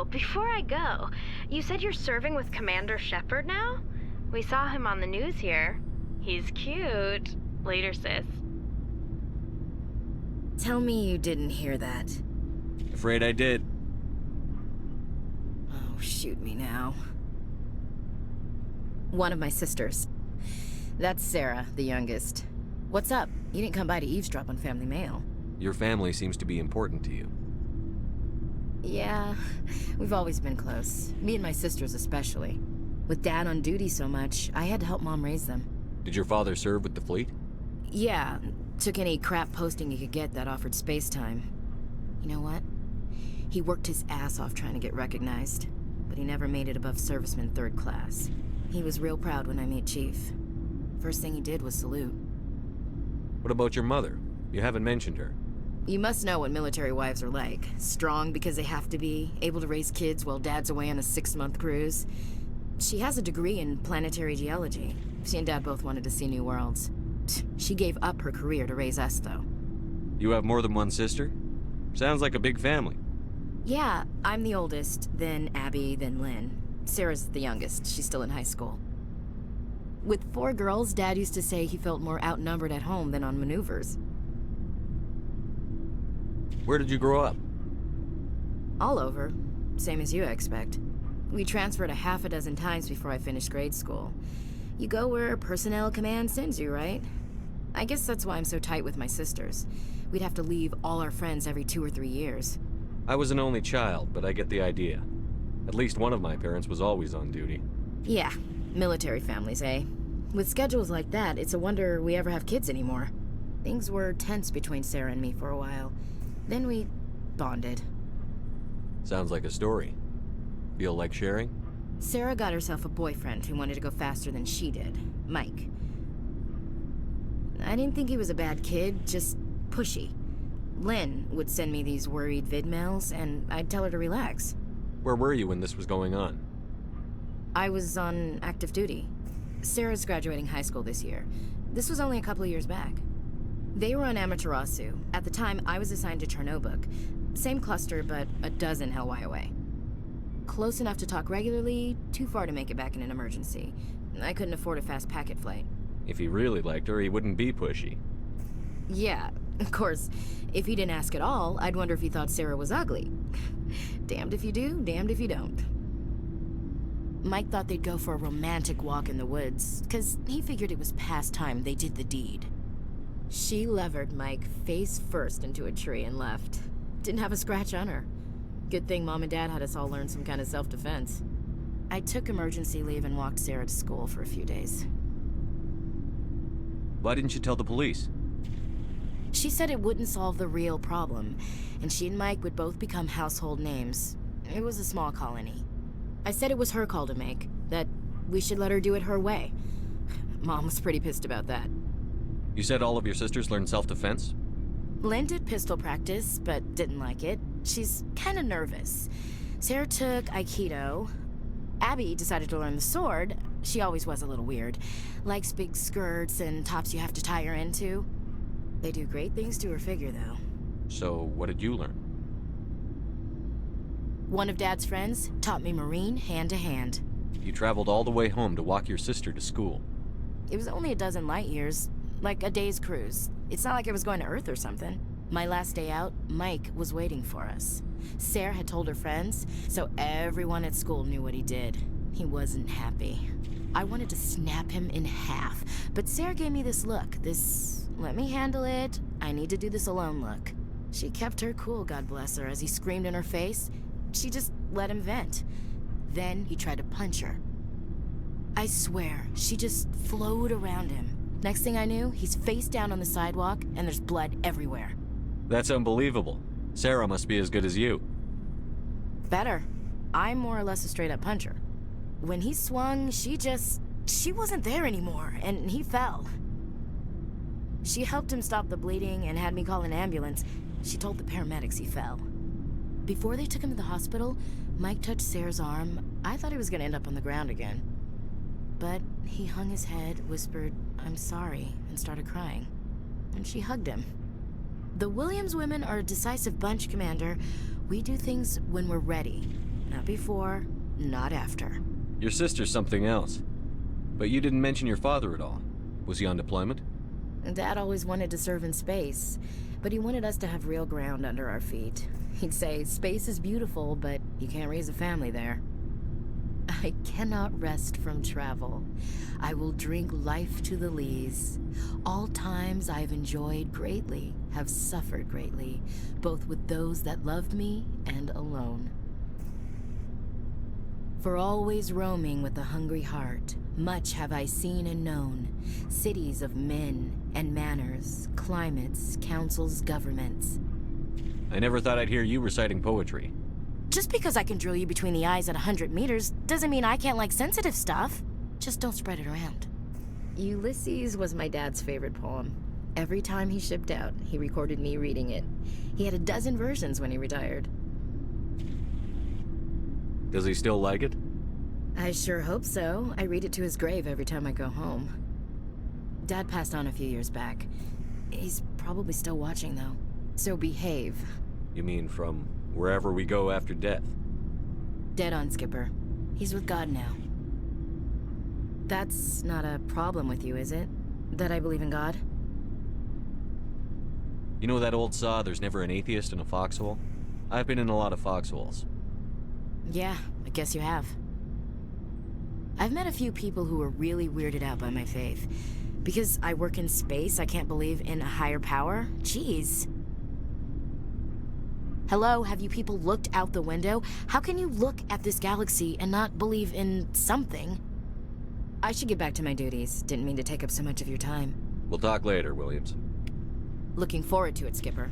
Oh, before I go, you said you're serving with Commander Shepard now? We saw him on the news here. He's cute. Later, sis. Tell me you didn't hear that. Afraid I did. Oh, shoot me now. One of my sisters. That's Sarah, the youngest. What's up? You didn't come by to eavesdrop on family mail. Your family seems to be important to you. Yeah, we've always been close. Me and my sisters especially. With Dad on duty so much, I had to help Mom raise them. Did your father serve with the fleet? Yeah, took any crap posting he could get that offered space time. You know what? He worked his ass off trying to get recognized, but he never made it above serviceman 3rd class. He was real proud when I met Chief. First thing he did was salute. What about your mother? You haven't mentioned her. You must know what military wives are like. Strong because they have to be, able to raise kids while Dad's away on a 6-month cruise. She has a degree in planetary geology. She and Dad both wanted to see new worlds. She gave up her career to raise us, though. You have more than one sister? Sounds like a big family. Yeah, I'm the oldest, then Abby, then Lynn. Sarah's the youngest. She's still in high school. With 4 girls, Dad used to say he felt more outnumbered at home than on maneuvers. Where did you grow up? All over. Same as you, I expect. We transferred a half a dozen times before I finished grade school. You go where personnel command sends you, right? I guess that's why I'm so tight with my sisters. We'd have to leave all our friends every 2 or 3 years. I was an only child, but I get the idea. At least one of my parents was always on duty. Yeah, military families, eh? With schedules like that, it's a wonder we ever have kids anymore. Things were tense between Sarah and me for a while. Then we bonded. Sounds like a story. Feel like sharing? Sarah got herself a boyfriend who wanted to go faster than she did, Mike. I didn't think he was a bad kid, just pushy. Lynn would send me these worried vidmails, and I'd tell her to relax. Where were you when this was going on? I was on active duty. Sarah's graduating high school this year. This was only a couple of years back. They were on Amaterasu. At the time, I was assigned to Chernobog. Same cluster, but a dozen LY away. Close enough to talk regularly, too far to make it back in an emergency. I couldn't afford a fast packet flight. If he really liked her, he wouldn't be pushy. Yeah, of course. If he didn't ask at all, I'd wonder if he thought Sarah was ugly. Damned if you do, damned if you don't. Mike thought they'd go for a romantic walk in the woods, 'cause he figured it was past time they did the deed. She levered Mike face first into a tree and left. Didn't have a scratch on her. Good thing Mom and Dad had us all learn some kind of self-defense. I took emergency leave and walked Sarah to school for a few days. Why didn't you tell the police? She said it wouldn't solve the real problem, and she and Mike would both become household names. It was a small colony. I said it was her call to make, that we should let her do it her way. Mom was pretty pissed about that. You said all of your sisters learned self-defense? Lynn did pistol practice, but didn't like it. She's kind of nervous. Sarah took Aikido. Abby decided to learn the sword. She always was a little weird. Likes big skirts and tops you have to tie her into. They do great things to her figure, though. So, what did you learn? One of Dad's friends taught me Marine hand to hand. You traveled all the way home to walk your sister to school. It was only a dozen light years, like a day's cruise. It's not like I was going to Earth or something. My last day out, Mike was waiting for us. Sarah had told her friends, so everyone at school knew what he did. He wasn't happy. I wanted to snap him in half, but Sarah gave me this look, this let me handle it, I need to do this alone look. She kept her cool, God bless her, as he screamed in her face. She just let him vent. Then he tried to punch her. I swear, she just flowed around him. Next thing I knew, he's face down on the sidewalk, and there's blood everywhere. That's unbelievable. Sarah must be as good as you. Better. I'm more or less a straight-up puncher. When he swung, she wasn't there anymore, and he fell. She helped him stop the bleeding and had me call an ambulance. She told the paramedics he fell. Before they took him to the hospital, Mike touched Sarah's arm. I thought he was gonna end up on the ground again. But he hung his head, whispered, "I'm sorry," and started crying. And she hugged him. The Williams women are a decisive bunch, Commander. We do things when we're ready. Not before, not after. Your sister's something else. But you didn't mention your father at all. Was he on deployment? Dad always wanted to serve in space, but he wanted us to have real ground under our feet. He'd say, space is beautiful, but you can't raise a family there. I cannot rest from travel. I will drink life to the lees. All times I've enjoyed greatly, have suffered greatly, both with those that loved me and alone. For always roaming with a hungry heart, much have I seen and known, cities of men and manners, climates, councils, governments. I never thought I'd hear you reciting poetry. Just because I can drill you between the eyes at 100 meters doesn't mean I can't like sensitive stuff. Just don't spread it around. Ulysses was my dad's favorite poem. Every time he shipped out, he recorded me reading it. He had a dozen versions when he retired. Does he still like it? I sure hope so. I read it to his grave every time I go home. Dad passed on a few years back. He's probably still watching, though. So behave. You mean from wherever we go after death? Dead on, Skipper. He's with God now. That's not a problem with you, is it? That I believe in God? You know that old saw, there's never an atheist in a foxhole? I've been in a lot of foxholes. Yeah, I guess you have. I've met a few people who were really weirded out by my faith. Because I work in space, I can't believe in a higher power? Jeez. Hello, have you people looked out the window? How can you look at this galaxy and not believe in something? I should get back to my duties. Didn't mean to take up so much of your time. We'll talk later, Williams. Looking forward to it, Skipper.